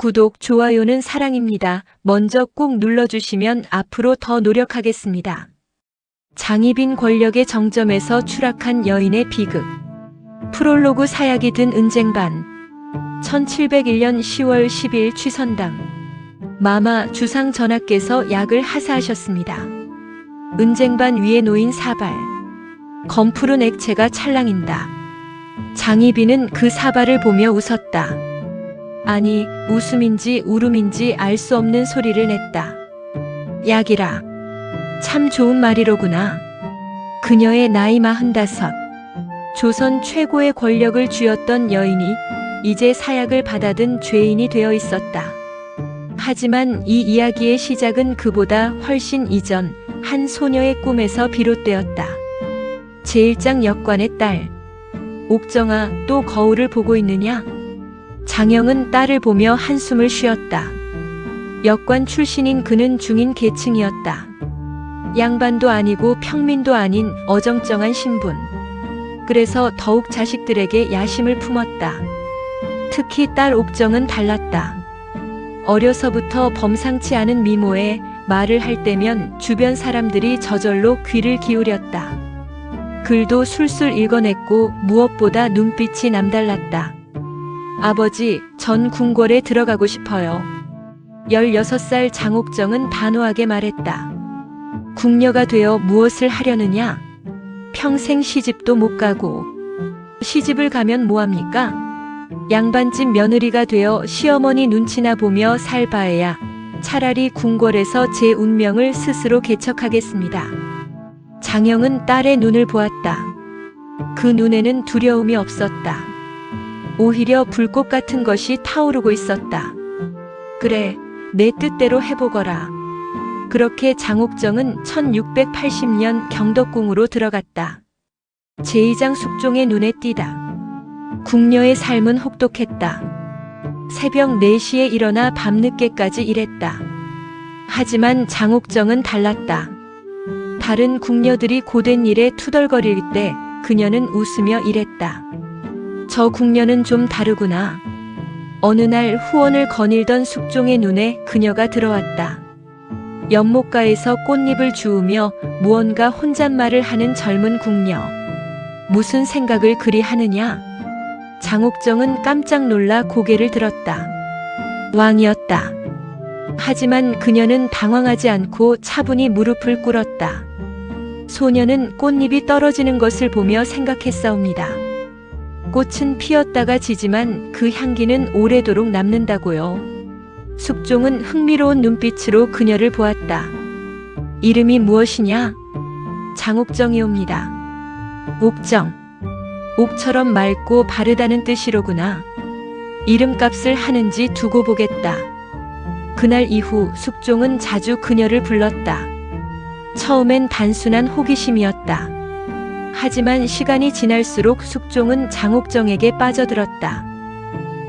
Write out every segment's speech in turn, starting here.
구독, 좋아요는 사랑입니다. 먼저 꼭 눌러주시면 앞으로 더 노력하겠습니다. 장희빈 권력의 정점에서 추락한 여인의 비극. 프롤로그 사약이 든 은쟁반. 1701년 10월 10일 취선당. 마마 주상 전하께서 약을 하사하셨습니다. 은쟁반 위에 놓인 사발. 검푸른 액체가 찰랑인다. 장희빈은 그 사발을 보며 웃었다. 아니, 웃음인지 울음인지 알 수 없는 소리를 냈다. 약이라. 참 좋은 말이로구나. 그녀의 나이 45. 조선 최고의 권력을 쥐었던 여인이 이제 사약을 받아든 죄인이 되어 있었다. 하지만 이 이야기의 시작은 그보다 훨씬 이전 한 소녀의 꿈에서 비롯되었다. 제1장 역관의 딸. 옥정아, 또 거울을 보고 있느냐? 장영은 딸을 보며 한숨을 쉬었다. 역관 출신인 그는 중인 계층이었다. 양반도 아니고 평민도 아닌 어정쩡한 신분. 그래서 더욱 자식들에게 야심을 품었다. 특히 딸 옥정은 달랐다. 어려서부터 범상치 않은 미모에 말을 할 때면 주변 사람들이 저절로 귀를 기울였다. 글도 술술 읽어냈고 무엇보다 눈빛이 남달랐다. 아버지, 전 궁궐에 들어가고 싶어요. 16살 장옥정은 단호하게 말했다. 궁녀가 되어 무엇을 하려느냐? 평생 시집도 못 가고. 시집을 가면 뭐합니까? 양반집 며느리가 되어 시어머니 눈치나 보며 살 바에야 차라리 궁궐에서 제 운명을 스스로 개척하겠습니다. 장영은 딸의 눈을 보았다. 그 눈에는 두려움이 없었다. 오히려 불꽃 같은 것이 타오르고 있었다. 그래, 내 뜻대로 해보거라. 그렇게 장옥정은 1680년 경덕궁으로 들어갔다. 제2장 숙종의 눈에 띄다. 궁녀의 삶은 혹독했다. 새벽 4시에 일어나 밤늦게까지 일했다. 하지만 장옥정은 달랐다. 다른 궁녀들이 고된 일에 투덜거릴 때 그녀는 웃으며 일했다. 저 궁녀는 좀 다르구나. 어느 날 후원을 거닐던 숙종의 눈에 그녀가 들어왔다. 연못가에서 꽃잎을 주우며 무언가 혼잣말을 하는 젊은 궁녀. 무슨 생각을 그리 하느냐? 장옥정은 깜짝 놀라 고개를 들었다. 왕이었다. 하지만 그녀는 당황하지 않고 차분히 무릎을 꿇었다. 소녀는 꽃잎이 떨어지는 것을 보며 생각했사옵니다. 꽃은 피었다가 지지만 그 향기는 오래도록 남는다고요. 숙종은 흥미로운 눈빛으로 그녀를 보았다. 이름이 무엇이냐? 장옥정이옵니다. 옥정. 옥처럼 맑고 바르다는 뜻이로구나. 이름값을 하는지 두고 보겠다. 그날 이후 숙종은 자주 그녀를 불렀다. 처음엔 단순한 호기심이었다. 하지만 시간이 지날수록 숙종은 장옥정에게 빠져들었다.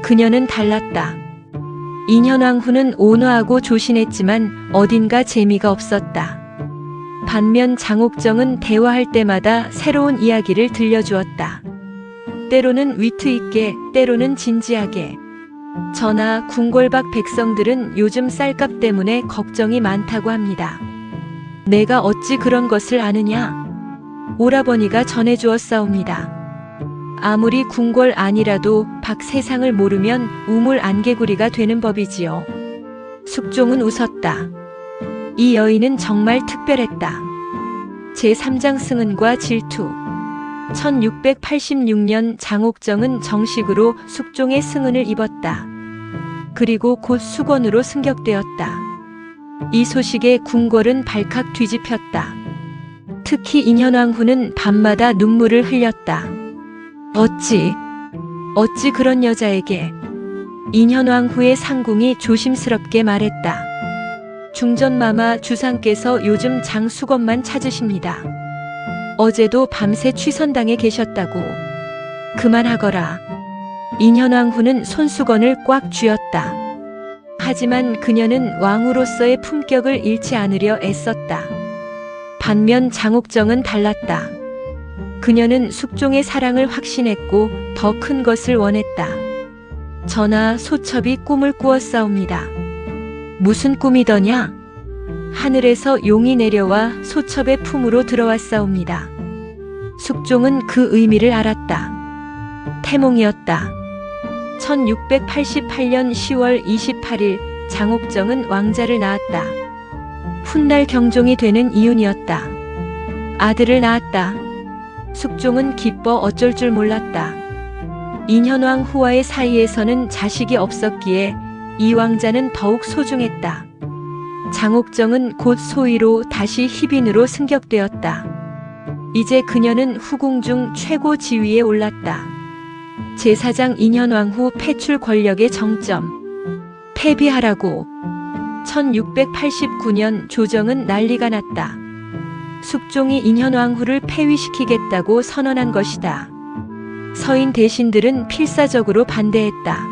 그녀는 달랐다. 인현왕후는 온화하고 조신했지만 어딘가 재미가 없었다. 반면 장옥정은 대화할 때마다 새로운 이야기를 들려주었다. 때로는 위트 있게, 때로는 진지하게. 전하, 궁궐 밖 백성들은 요즘 쌀값 때문에 걱정이 많다고 합니다. 내가 어찌 그런 것을 아느냐? 오라버니가 전해주었사옵니다. 아무리 궁궐 아니라도 밖 세상을 모르면 우물 안개구리가 되는 법이지요. 숙종은 웃었다. 이 여인은 정말 특별했다. 제3장 승은과 질투. 1686년 장옥정은 정식으로 숙종의 승은을 입었다. 그리고 곧 수건으로 승격되었다. 이 소식에 궁궐은 발칵 뒤집혔다. 특히 인현왕후는 밤마다 눈물을 흘렸다. 어찌 그런 여자에게. 인현왕후의 상궁이 조심스럽게 말했다. 중전마마 주상께서 요즘 장수건만 찾으십니다. 어제도 밤새 취선당에 계셨다고. 그만하거라. 인현왕후는 손수건을 꽉 쥐었다. 하지만 그녀는 왕후로서의 품격을 잃지 않으려 애썼다. 반면 장옥정은 달랐다. 그녀는 숙종의 사랑을 확신했고 더 큰 것을 원했다. 전하 소첩이 꿈을 꾸었사옵니다. 무슨 꿈이더냐? 하늘에서 용이 내려와 소첩의 품으로 들어왔사옵니다. 숙종은 그 의미를 알았다. 태몽이었다. 1688년 10월 28일 장옥정은 왕자를 낳았다. 훗날 경종이 되는 이윤이었다. 아들을 낳았다. 숙종은 기뻐 어쩔 줄 몰랐다. 인현왕 후와의 사이에서는 자식이 없었기에 이 왕자는 더욱 소중했다. 장옥정은 곧 소위로 다시 희빈으로 승격되었다. 이제 그녀는 후궁 중 최고 지위에 올랐다. 제사장 인현왕 후 패출 권력의 정점. 패비하라고. 1689년 조정은 난리가 났다. 숙종이 인현왕 후를 폐위시키겠다고 선언한 것이다. 서인 대신들은 필사적으로 반대했다.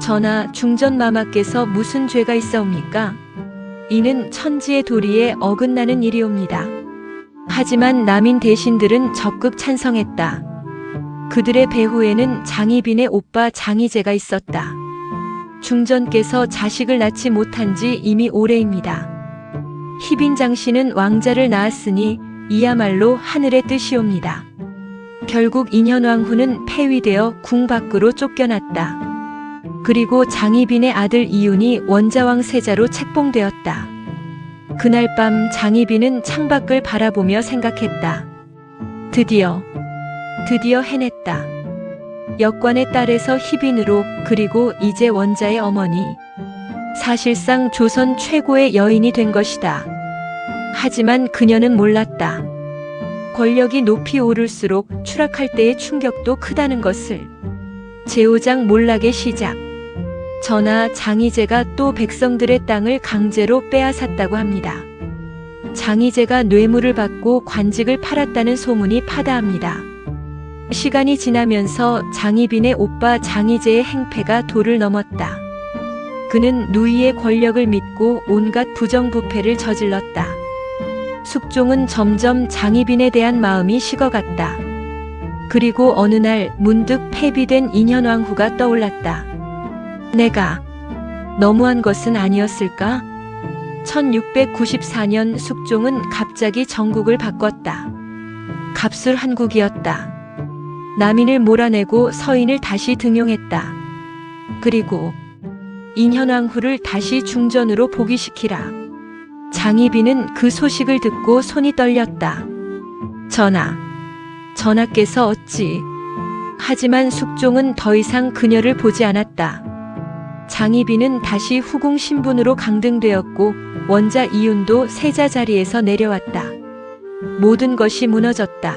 전하, 중전마마께서 무슨 죄가 있사옵니까? 이는 천지의 도리에 어긋나는 일이옵니다. 하지만 남인 대신들은 적극 찬성했다. 그들의 배후에는 장희빈의 오빠 장희재가 있었다. 중전께서 자식을 낳지 못한 지 이미 오래입니다. 희빈 장씨는 왕자를 낳았으니 이야말로 하늘의 뜻이옵니다. 결국 인현왕 후는 폐위되어 궁 밖으로 쫓겨났다. 그리고 장희빈의 아들 이윤이 원자왕 세자로 책봉되었다. 그날 밤 장희빈은 창밖을 바라보며 생각했다. 드디어 해냈다. 역관의 딸에서 희빈으로, 그리고 이제 원자의 어머니. 사실상 조선 최고의 여인이 된 것이다. 하지만 그녀는 몰랐다. 권력이 높이 오를수록 추락할 때의 충격도 크다는 것을. 제5장 몰락의 시작. 전하, 장희재가 또 백성들의 땅을 강제로 빼앗았다고 합니다. 장희재가 뇌물을 받고 관직을 팔았다는 소문이 파다합니다. 시간이 지나면서 장희빈의 오빠 장희재의 행패가 도를 넘었다. 그는 누이의 권력을 믿고 온갖 부정부패를 저질렀다. 숙종은 점점 장희빈에 대한 마음이 식어갔다. 그리고 어느 날 문득 폐비된 인현왕 후가 떠올랐다. 내가 너무한 것은 아니었을까? 1694년 숙종은 갑자기 정국을 바꿨다. 갑술한국이었다. 남인을 몰아내고 서인을 다시 등용했다. 그리고 인현왕 후를 다시 중전으로 복위시키라. 장희빈은 그 소식을 듣고 손이 떨렸다. 전하께서 어찌. 하지만 숙종은 더 이상 그녀를 보지 않았다. 장희빈은 다시 후궁 신분으로 강등되었고 원자 이윤도 세자 자리에서 내려왔다. 모든 것이 무너졌다.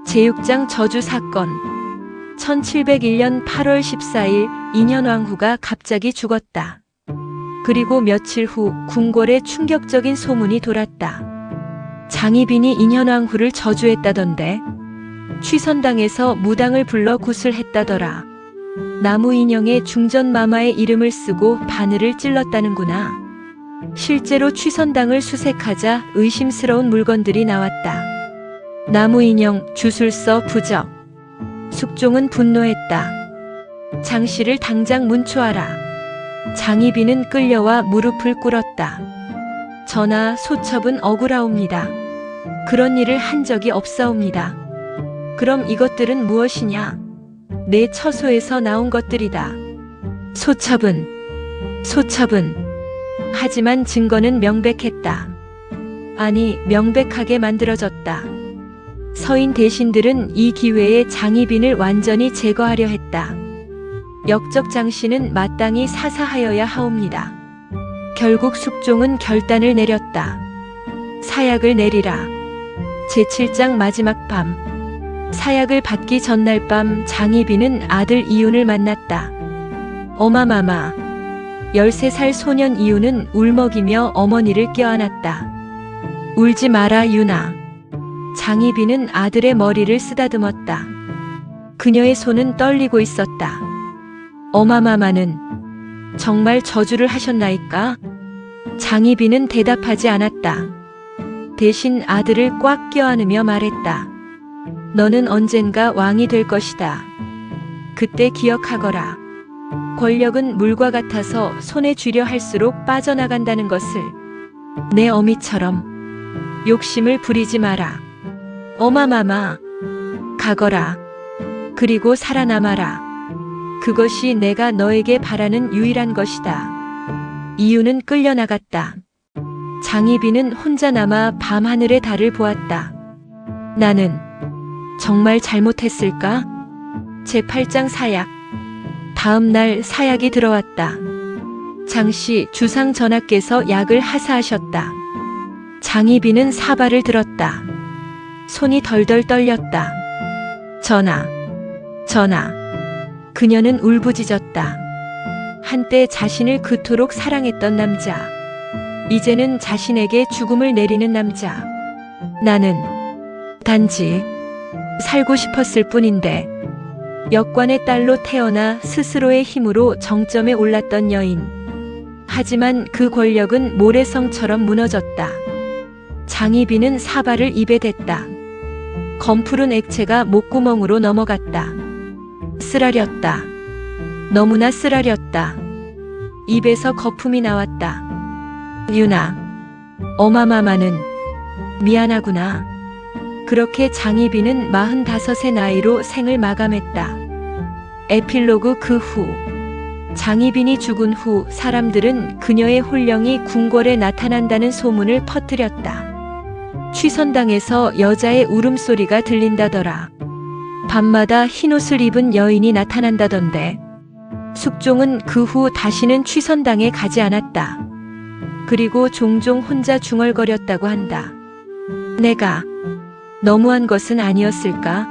제6장 저주 사건. 1701년 8월 14일 인현왕 후가 갑자기 죽었다. 그리고 며칠 후 궁궐에 충격적인 소문이 돌았다. 장희빈이 인현왕 후를 저주했다던데. 취선당에서 무당을 불러 구슬했다더라. 나무 인형에 중전마마의 이름을 쓰고 바늘을 찔렀다는구나. 실제로 취선당을 수색하자 의심스러운 물건들이 나왔다. 나무 인형, 주술서, 부적. 숙종은 분노했다. 장씨를 당장 문초하라. 장희빈은 끌려와 무릎을 꿇었다. 전하, 소첩은 억울하옵니다. 그런 일을 한 적이 없사옵니다. 그럼 이것들은 무엇이냐? 내 처소에서 나온 것들이다. 소첩은. 하지만 증거는 명백했다. 아니, 명백하게 만들어졌다. 서인 대신들은 이 기회에 장희빈을 완전히 제거하려 했다. 역적 장씨는 마땅히 사사하여야 하옵니다. 결국 숙종은 결단을 내렸다. 사약을 내리라. 제7장 마지막 밤. 사약을 받기 전날 밤 장희빈은 아들 이윤을 만났다. 어마마마. 13살 소년 이윤은 울먹이며 어머니를 껴안았다. 울지 마라, 윤아. 장희빈은 아들의 머리를 쓰다듬었다. 그녀의 손은 떨리고 있었다. 어마마마는 정말 저주를 하셨나이까? 장희빈은 대답하지 않았다. 대신 아들을 꽉 껴안으며 말했다. 너는 언젠가 왕이 될 것이다. 그때 기억하거라. 권력은 물과 같아서 손에 쥐려 할수록 빠져나간다는 것을. 내 어미처럼 욕심을 부리지 마라. 어마마마. 가거라. 그리고 살아남아라. 그것이 내가 너에게 바라는 유일한 것이다. 이유는 끌려나갔다. 장희빈은 혼자 남아 밤하늘의 달을 보았다. 나는 정말 잘못했을까? 제8장 사약. 다음 날 사약이 들어왔다. 장씨 주상 전하께서 약을 하사하셨다. 장희빈은 사발을 들었다. 손이 덜덜 떨렸다. 전하, 전하. 그녀는 울부짖었다. 한때 자신을 그토록 사랑했던 남자. 이제는 자신에게 죽음을 내리는 남자. 나는 단지 살고 싶었을 뿐인데. 역관의 딸로 태어나 스스로의 힘으로 정점에 올랐던 여인. 하지만 그 권력은 모래성처럼 무너졌다. 장희빈은 사발을 입에 댔다. 검푸른 액체가 목구멍으로 넘어갔다. 쓰라렸다. 너무나 쓰라렸다. 입에서 거품이 나왔다. 유나, 어마마마는 미안하구나. 그렇게 장희빈은 45의 나이로 생을 마감했다. 에필로그. 그 후 장희빈이 죽은 후 사람들은 그녀의 혼령이 궁궐에 나타난다는 소문을 퍼뜨렸다. 취선당에서 여자의 울음소리가 들린다더라. 밤마다 흰옷을 입은 여인이 나타난다던데. 숙종은 그 후 다시는 취선당에 가지 않았다. 그리고 종종 혼자 중얼거렸다고 한다. 내가 너무한 것은 아니었을까?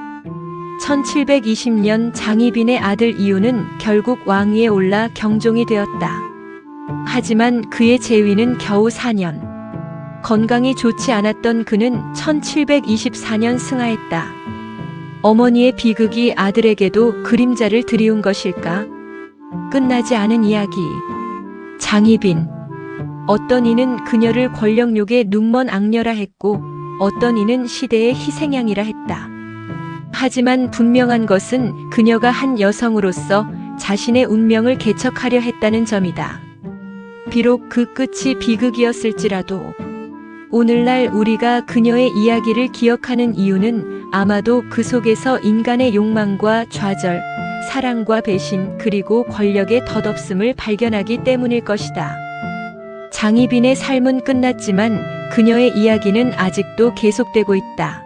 1720년 장희빈의 아들 이유는 결국 왕위에 올라 경종이 되었다. 하지만 그의 재위는 겨우 4년. 건강이 좋지 않았던 그는 1724년 승하했다. 어머니의 비극이 아들에게도 그림자를 드리운 것일까? 끝나지 않은 이야기. 장희빈. 어떤 이는 그녀를 권력욕의 눈먼 악녀라 했고 어떤 이는 시대의 희생양이라 했다. 하지만 분명한 것은 그녀가 한 여성으로서 자신의 운명을 개척하려 했다는 점이다. 비록 그 끝이 비극이었을지라도 오늘날 우리가 그녀의 이야기를 기억하는 이유는 아마도 그 속에서 인간의 욕망과 좌절, 사랑과 배신 그리고 권력의 덧없음을 발견하기 때문일 것이다. 장희빈의 삶은 끝났지만 그녀의 이야기는 아직도 계속되고 있다.